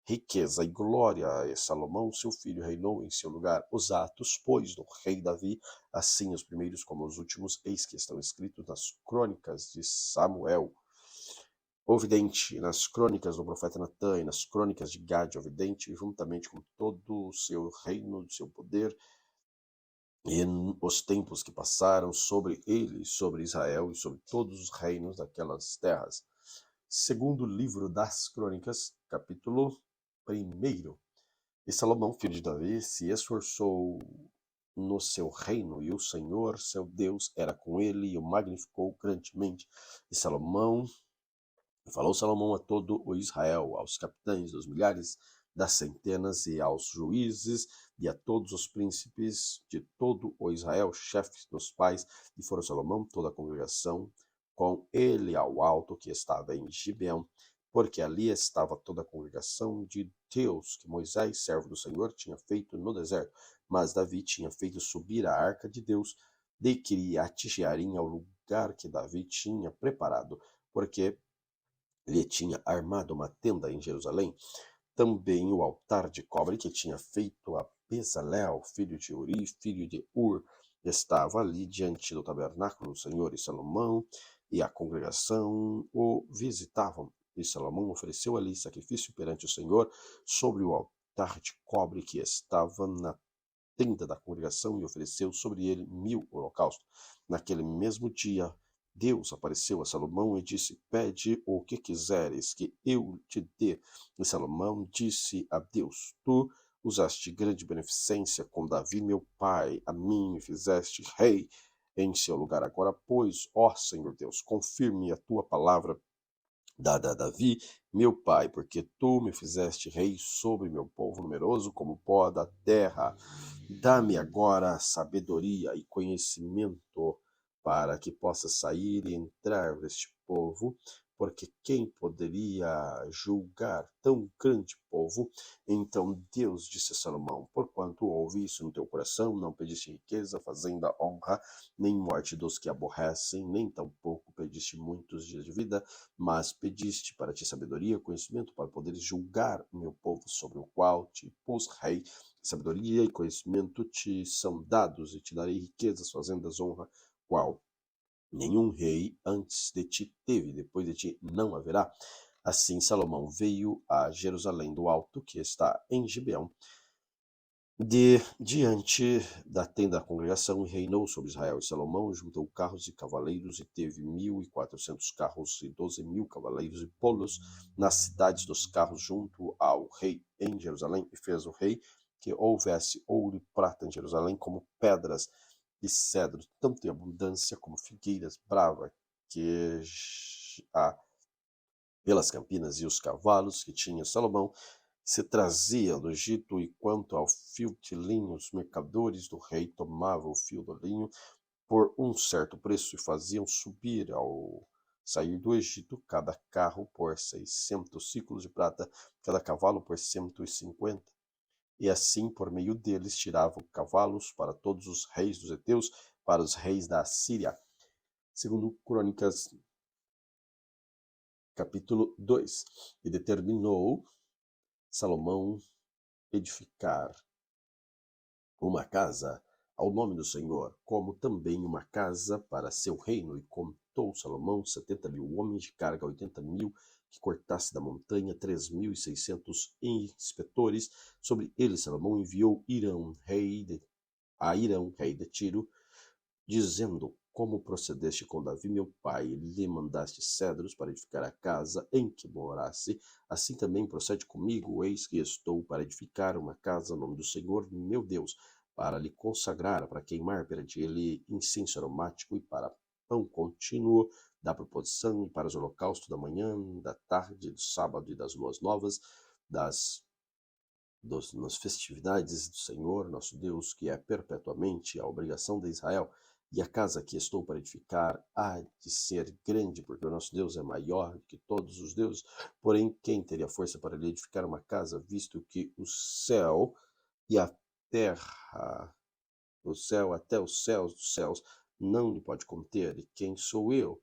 riqueza e glória. E Salomão, seu filho, reinou em seu lugar. Os atos, pois, do rei Davi, assim os primeiros como os últimos, eis que estão escritos nas crônicas de Samuel, o vidente, nas crônicas do profeta Natã e nas crônicas de Gade, o vidente, juntamente com todo o seu reino, o seu poder, e os tempos que passaram sobre ele, sobre Israel e sobre todos os reinos daquelas terras. Segundo livro das crônicas, capítulo 1. E Salomão, filho de Davi, se esforçou no seu reino, e o Senhor, seu Deus, era com ele e o magnificou grandemente. E falou Salomão a todo o Israel, aos capitães dos milhares, das centenas, e aos juízes, e a todos os príncipes de todo o Israel, chefes dos pais. E foram Salomão, toda a congregação, com ele ao alto que estava em Gibeão, porque ali estava toda a congregação de Deus, que Moisés, servo do Senhor, tinha feito no deserto. Mas Davi tinha feito subir a arca de Deus de Quiriate-Jearim ao lugar que Davi tinha preparado, porque lhe tinha armado uma tenda em Jerusalém. Também o altar de cobre que tinha feito a Bezalel, filho de Uri, filho de Ur, estava ali diante do tabernáculo do Senhor, e Salomão e a congregação o visitavam. E Salomão ofereceu ali sacrifício perante o Senhor sobre o altar de cobre que estava na tenda da congregação, e ofereceu sobre ele 1000 holocaustos. Naquele mesmo dia Deus apareceu a Salomão e disse: Pede o que quiseres que eu te dê. E Salomão disse a Deus: Tu usaste grande beneficência com Davi, meu pai, a mim me fizeste rei em seu lugar. Agora, pois, ó Senhor Deus, confirme a tua palavra dada a Davi, meu pai, porque tu me fizeste rei sobre meu povo numeroso como o pó da terra. Dá-me agora sabedoria e conhecimento para que possa sair e entrar neste povo, porque quem poderia julgar tão grande povo? Então Deus disse a Salomão: Porquanto houve isso no teu coração, não pediste riqueza, fazenda, honra, nem morte dos que aborrecem, nem tampouco pediste muitos dias de vida, mas pediste para ti sabedoria, conhecimento, para poderes julgar o meu povo sobre o qual te pus rei. Sabedoria e conhecimento te são dados, e te darei riquezas, fazendas, honra, qual nenhum rei antes de ti teve, depois de ti não haverá. Assim Salomão veio a Jerusalém do Alto, que está em Gibeão, diante da tenda da congregação, e reinou sobre Israel. E Salomão juntou carros e cavaleiros, e teve 1.400 carros e 12.000 cavaleiros e polos nas cidades dos carros junto ao rei em Jerusalém. E fez o rei que houvesse ouro e prata em Jerusalém, como pedras e cedros, tanto em abundância como figueiras bravas, que há pelas campinas, e os cavalos que tinha Salomão se traziam do Egito. E quanto ao fio de linho, os mercadores do rei tomavam o fio do linho por um certo preço, e faziam subir ao sair do Egito cada carro por 600 ciclos de prata, cada cavalo por 150. E assim, por meio deles, tiravam cavalos para todos os reis dos heteus, para os reis da Síria. Segundo Crônicas, capítulo 2. E determinou Salomão edificar uma casa ao nome do Senhor, como também uma casa para seu reino. E contou Salomão 70.000 homens de carga, 80.000 que cortasse da montanha, 3.600 inspetores. Sobre eles Salomão enviou Irão, rei de Tiro, dizendo: Como procedeste com Davi, meu pai, lhe mandaste cedros para edificar a casa em que morasse, assim também procede comigo. Eis que estou para edificar uma casa ao nome do Senhor, meu Deus, para lhe consagrar, para queimar perante ele incenso aromático, e para pão contínuo da proposição, e para os holocaustos da manhã, da tarde, do sábado e das luas novas, nas festividades do Senhor nosso Deus, que é perpetuamente a obrigação de Israel. E a casa que estou para edificar há de ser grande, porque o nosso Deus é maior que todos os deuses. Porém, quem teria força para lhe edificar uma casa, visto que o céu e a terra, o céu até os céus dos céus, não lhe pode conter? E quem sou eu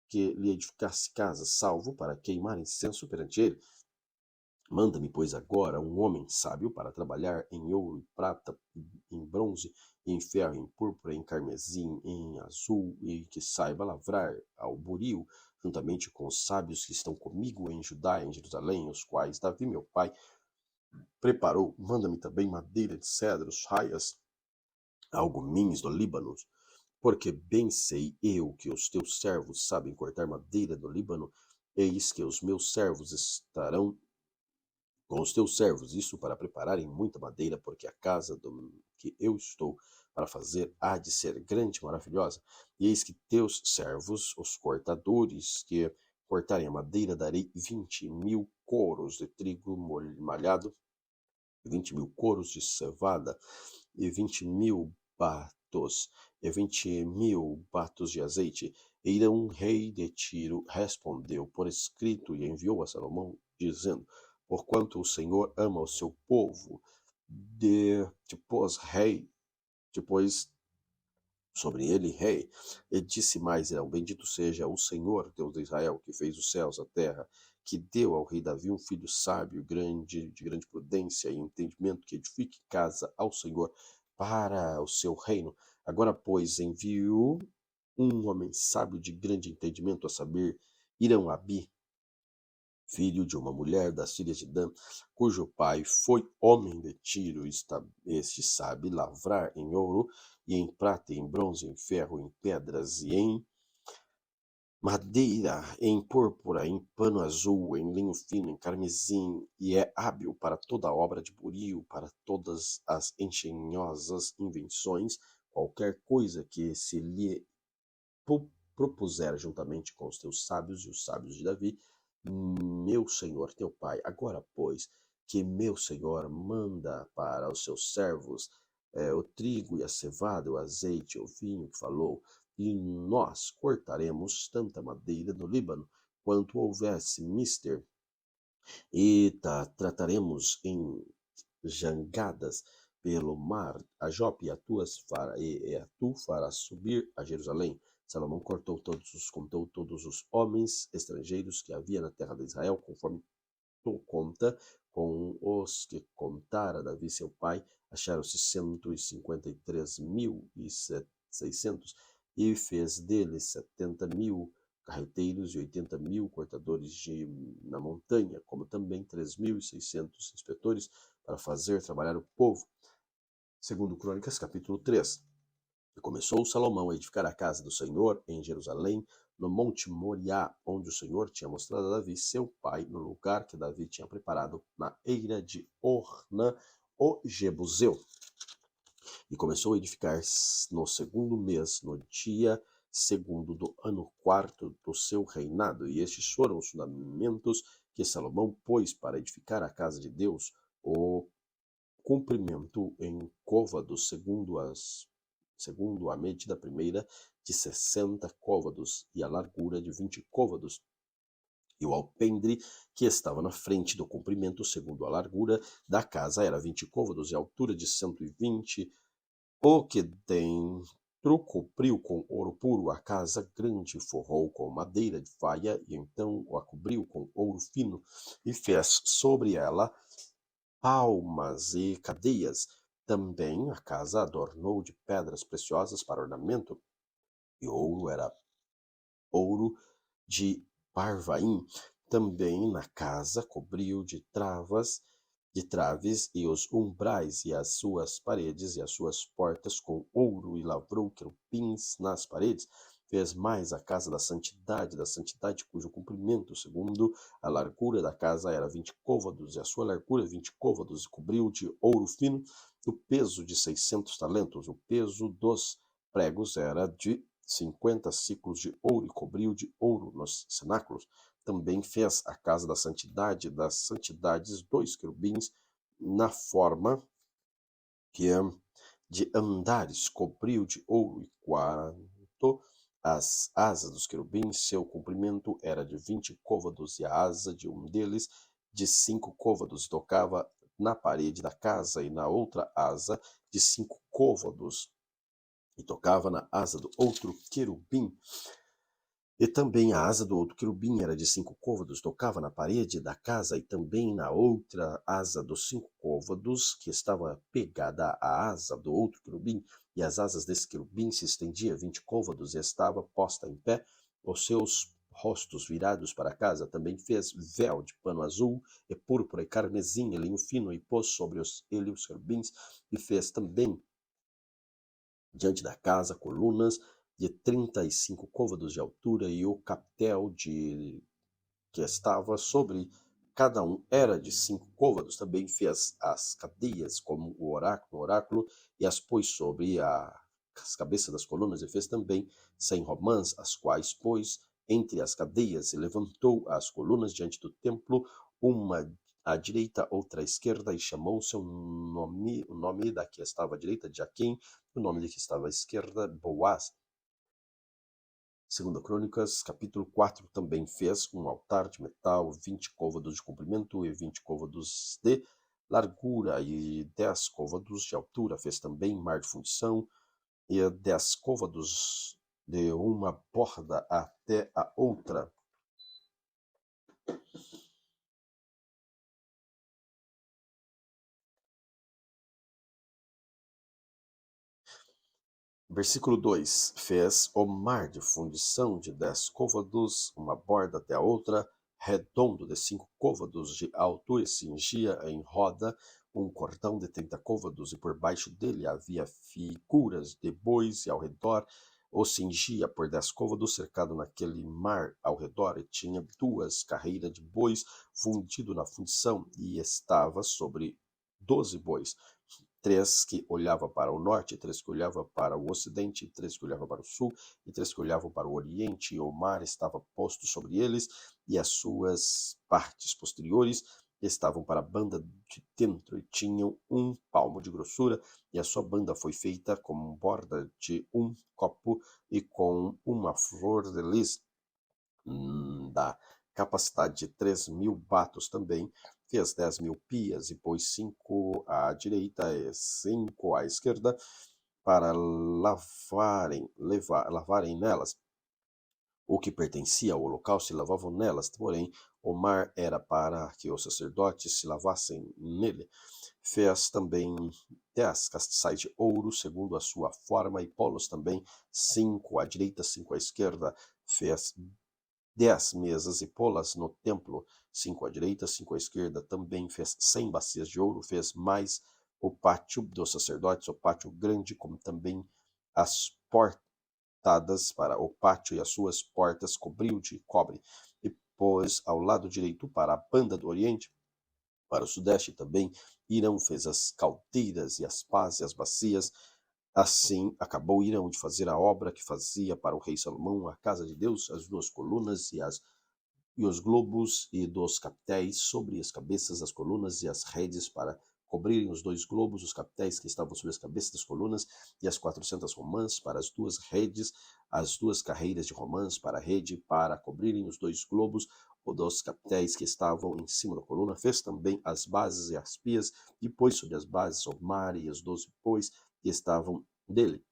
que lhe edificasse casa, salvo para queimar incenso perante ele? Manda-me, pois, agora um homem sábio para trabalhar em ouro e prata, em bronze, em ferro, em púrpura, em carmesim, em azul, e que saiba lavrar ao buril, juntamente com os sábios que estão comigo em Judá, em Jerusalém, os quais Davi, meu pai, preparou. Manda-me também madeira de cedros, raias, alguimins do Líbano, porque bem sei eu que os teus servos sabem cortar madeira do Líbano. Eis que os meus servos estarão com os teus servos, isso para prepararem muita madeira, porque a casa que eu estou para fazer há de ser grande e maravilhosa. E eis que teus servos, os cortadores, que cortarem a madeira, darei 20.000 coros de trigo malhado, 20.000 coros de cevada, e 20.000 batos, e 20.000 batos de azeite. E Irão, rei de Tiro, respondeu por escrito e enviou a Salomão, dizendo: Porquanto o Senhor ama o seu povo, te pôs rei, depois sobre ele rei. E disse mais Irão: Bendito seja o Senhor, Deus de Israel, que fez os céus, a terra, que deu ao rei Davi um filho sábio, de grande prudência e entendimento, que edifique casa ao Senhor para o seu reino. Agora, pois, envio um homem sábio de grande entendimento, a saber, Irão-Abi, filho de uma mulher das filhas de Dan, cujo pai foi homem de Tiro. Este sabe lavrar em ouro, e em prata, e em bronze, em ferro, em pedras, e em madeira em púrpura, em pano azul, em linho fino, em carmesim, e é hábil para toda obra de burio, para todas as engenhosas invenções, qualquer coisa que se lhe propuser juntamente com os teus sábios e os sábios de Davi, meu senhor teu pai. Agora, pois, que meu senhor manda para os seus servos o trigo e a cevada, o azeite, o vinho que falou, e nós cortaremos tanta madeira no Líbano quanto houvesse mister, e trataremos em jangadas pelo mar a Jope, e tu farás subir a Jerusalém. Salomão contou todos os homens estrangeiros que havia na terra de Israel, conforme tu conta, com os que contara Davi seu pai, acharam-se 153.600, e fez deles 70.000 carreteiros e 80.000 cortadores na montanha, como também 3.600 inspetores para fazer trabalhar o povo. Segundo Crônicas, capítulo 3. E começou Salomão a edificar a casa do Senhor em Jerusalém, no monte Moriá, onde o Senhor tinha mostrado a Davi, seu pai, no lugar que Davi tinha preparado, na eira de Ornã, o Jebuseu. E começou a edificar no segundo mês, no dia segundo do ano quarto do seu reinado. E estes foram os fundamentos que Salomão pôs para edificar a casa de Deus, o comprimento em côvados, segundo a medida primeira, de 60 côvados, e a largura de 20 côvados, e o alpendre que estava na frente do comprimento, segundo a largura da casa, era 20 côvados, e a altura de 120. O que dentro cobriu com ouro puro a casa grande, forrou com madeira de faia, e então a cobriu com ouro fino, e fez sobre ela palmas e cadeias. Também a casa adornou de pedras preciosas para ornamento, e ouro era ouro de Parvaim. Também na casa cobriu de traves e os umbrais e as suas paredes e as suas portas com ouro, e lavrou querubins nas paredes. Fez mais a casa da santidade, cujo comprimento, segundo a largura da casa, era 20 côvados, e a sua largura 20 côvados, e cobriu de ouro fino o peso de 600 talentos. O peso dos pregos era de 50 ciclos de ouro, e cobriu de ouro nos cenáculos. Também fez a casa da santidade, das santidades, 2 querubins, na forma que é de andares, cobriu de ouro, e quanto às asas dos querubins, seu comprimento era de 20 côvados, e a asa de um deles de 5 côvados, tocava na parede da casa, e na outra asa de 5 côvados, e tocava na asa do outro querubim. E também a asa do outro querubim era de 5 côvados, tocava na parede da casa, e também na outra asa dos 5 côvados, que estava pegada à asa do outro querubim, e as asas desse querubim se estendia 20 côvados, e estava posta em pé, os seus rostos virados para a casa. Também fez véu de pano azul, e púrpura, e carmesim, e linho fino, e pôs sobre ele os querubins, e fez também diante da casa colunas de 35 côvados de altura, e o capitel que estava sobre cada um era de 5 côvados. Também fez as cadeias como o oráculo, e as pôs sobre as cabeças das colunas, e fez também 100 romãs, as quais pôs entre as cadeias, e levantou as colunas diante do templo, uma à direita, outra à esquerda, e chamou seu nome, o nome da que estava à direita, Jaquim, o nome da que estava à esquerda, Boaz. Segunda Crônicas, capítulo 4, também fez um altar de metal, 20 côvados de comprimento e 20 côvados de largura, e 10 côvados de altura. Fez também mar de fundição, e 10 côvados de uma borda até a outra. Versículo 2: Fez o mar de fundição de 10 côvados, uma borda até a outra, redondo de 5 côvados de altura, e cingia em roda um cordão de 30 côvados, e por baixo dele havia figuras de bois, e ao redor o cingia por 10 côvados, cercado naquele mar ao redor, e tinha 2 carreiras de bois fundido na fundição, e estava sobre 12 bois, 3 que olhavam para o norte, 3 que olhavam para o ocidente, 3 que olhavam para o sul, e 3 que olhavam para o oriente, e o mar estava posto sobre eles, e as suas partes posteriores estavam para a banda de dentro, e tinham 1 palmo de grossura, e a sua banda foi feita com borda de 1 copo, e com uma flor de lis da capacidade de 3.000 batos também. Fez 10.000 pias, e pôs 5 à direita e 5 à esquerda, para lavarem nelas o que pertencia ao holocausto, e lavavam nelas. Porém, o mar era para que os sacerdotes se lavassem nele. Fez também 10 castiçais de ouro, segundo a sua forma, e pô-los também 5 à direita, 5 à esquerda. Fez 10 mesas, e pô-las no templo, 5 à direita, 5 à esquerda. Também fez 100 bacias de ouro. Fez mais o pátio dos sacerdotes, o pátio grande, como também as portas para o pátio, e as suas portas cobriu de cobre. E pôs ao lado direito para a banda do oriente, para o sudeste também. Irão fez as caldeiras e as pás e as bacias. Assim acabou Irão de fazer a obra que fazia para o rei Salomão, a casa de Deus, as 2 colunas e os globos, e dos capitéis sobre as cabeças das colunas, e as redes para cobrirem os 2 globos, os capitéis que estavam sobre as cabeças das colunas, e as 400 romãs para as 2 redes, as 2 carreiras de romãs para a rede, para cobrirem os 2 globos, ou dos capitéis que estavam em cima da coluna. Fez também as bases e as pias, e pôs sobre as bases o mar e os 12 bois que estavam dele.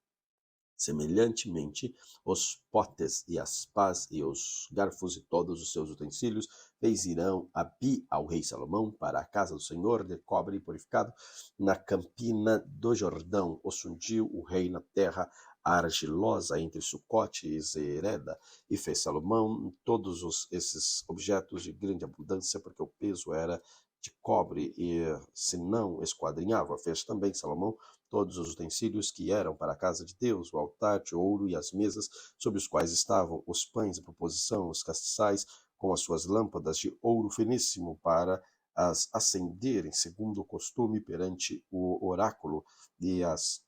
Semelhantemente, os potes e as pás e os garfos e todos os seus utensílios fez Irão Abi ao rei Salomão para a casa do Senhor, de cobre purificado, na campina do Jordão. Os fundiu o rei na terra argilosa entre Sucote e Zereda, e fez Salomão todos esses objetos de grande abundância, porque o peso era de cobre, e se não esquadrinhava. Fez também Salomão todos os utensílios que eram para a casa de Deus, o altar de ouro e as mesas sobre os quais estavam os pães de proposição, os castiçais com as suas lâmpadas de ouro finíssimo, para as acenderem segundo o costume perante o oráculo, e as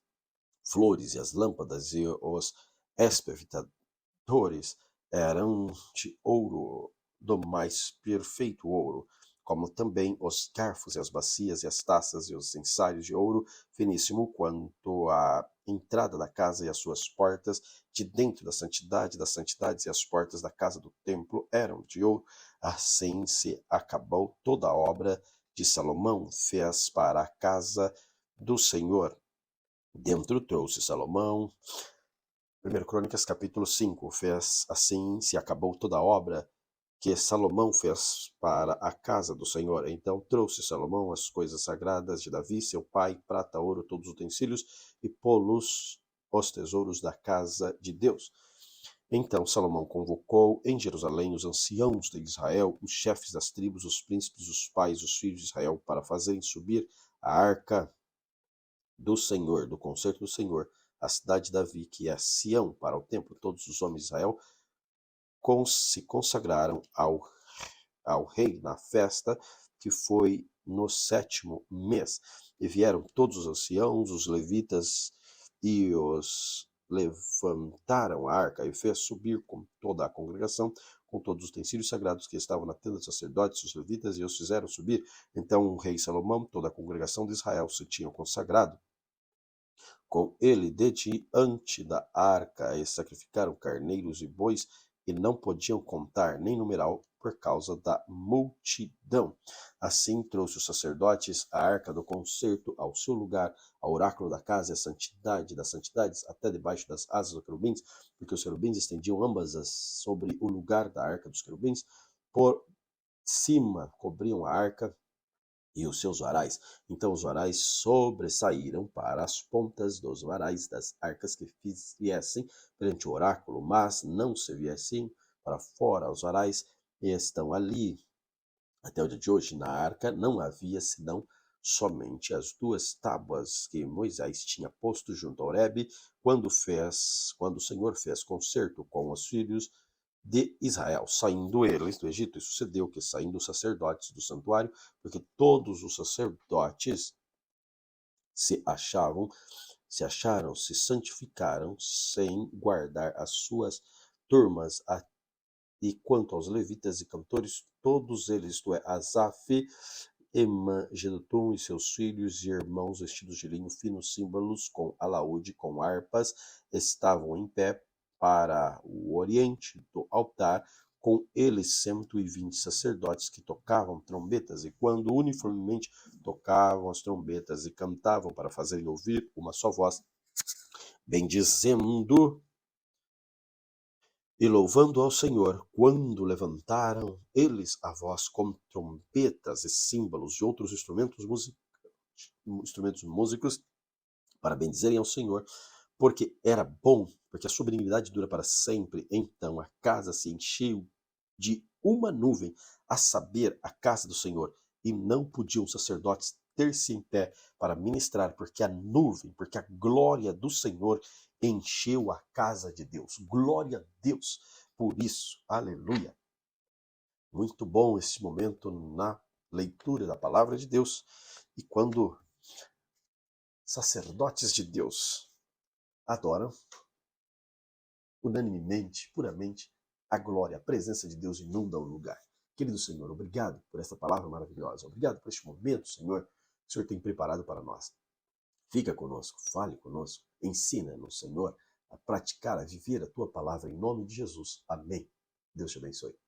flores e as lâmpadas e os espevitadores eram de ouro, do mais perfeito ouro, como também os garfos e as bacias e as taças e os censários de ouro finíssimo, quanto à entrada da casa e as suas portas de dentro da santidade das santidades, e as portas da casa do templo eram de ouro. Assim se acabou toda a obra de Salomão. Fez para a casa do Senhor. Dentro trouxe Salomão. 1 Crônicas capítulo 5. Fez assim se acabou toda a obra que Salomão fez para a casa do Senhor. Então trouxe Salomão as coisas sagradas de Davi, seu pai, prata, ouro, todos os utensílios, e pô-los os tesouros da casa de Deus. Então Salomão convocou em Jerusalém os anciãos de Israel, os chefes das tribos, os príncipes, os pais, os filhos de Israel, para fazerem subir a arca do Senhor, do concerto do Senhor, a cidade de Davi, que é Sião, para o templo. Todos os homens de Israel se consagraram ao rei na festa, que foi no 7º mês. E vieram todos os anciãos, os levitas, e os levantaram a arca, e fez subir com toda a congregação, com todos os utensílios sagrados que estavam na tenda dos sacerdotes, os levitas, e os fizeram subir. Então o rei Salomão, toda a congregação de Israel se tinham consagrado com ele de diante da arca, e sacrificaram carneiros e bois, e não podiam contar nem numerar por causa da multidão. Assim trouxe os sacerdotes a arca do concerto ao seu lugar, ao oráculo da casa, e a santidade das santidades, até debaixo das asas dos querubins, porque os querubins estendiam ambas sobre o lugar da arca dos querubins. Por cima cobriam a arca e os seus varais. Então os varais sobressaíram para as pontas dos varais das arcas que viessem perante o oráculo, mas não se viessem para fora. Os varais estão ali até o dia de hoje. Na arca não havia senão somente as 2 tábuas que Moisés tinha posto junto a Horebe, quando o Senhor fez concerto com os filhos de Israel, saindo eles do Egito. E sucedeu que, saindo os sacerdotes do santuário, porque todos os sacerdotes se achavam, se santificaram, sem guardar as suas turmas. E quanto aos levitas e cantores, todos eles, isto é, Asaf, Emã, Gedutum e seus filhos e irmãos, vestidos de linho fino, símbolos, com alaúde, com harpas, estavam em pé para o oriente do altar, com eles 120 sacerdotes que tocavam trombetas, e quando uniformemente tocavam as trombetas e cantavam para fazerem ouvir uma só voz, bendizendo e louvando ao Senhor, quando levantaram eles a voz com trombetas e símbolos e outros instrumentos músicos para bendizerem ao Senhor, porque era bom, porque a sua benignidade dura para sempre. Então a casa se encheu de uma nuvem, a saber, a casa do Senhor, e não podiam os sacerdotes ter-se em pé para ministrar, porque a nuvem, porque a glória do Senhor encheu a casa de Deus. Glória a Deus por isso. Aleluia. Muito bom esse momento na leitura da palavra de Deus. E quando sacerdotes de Deus adoram unanimemente, puramente, a glória, a presença de Deus inunda o lugar. Querido Senhor, obrigado por esta palavra maravilhosa. Obrigado por este momento, Senhor, que o Senhor tem preparado para nós. Fica conosco, fale conosco, ensina-nos, Senhor, a praticar, a viver a tua palavra em nome de Jesus. Amém. Deus te abençoe.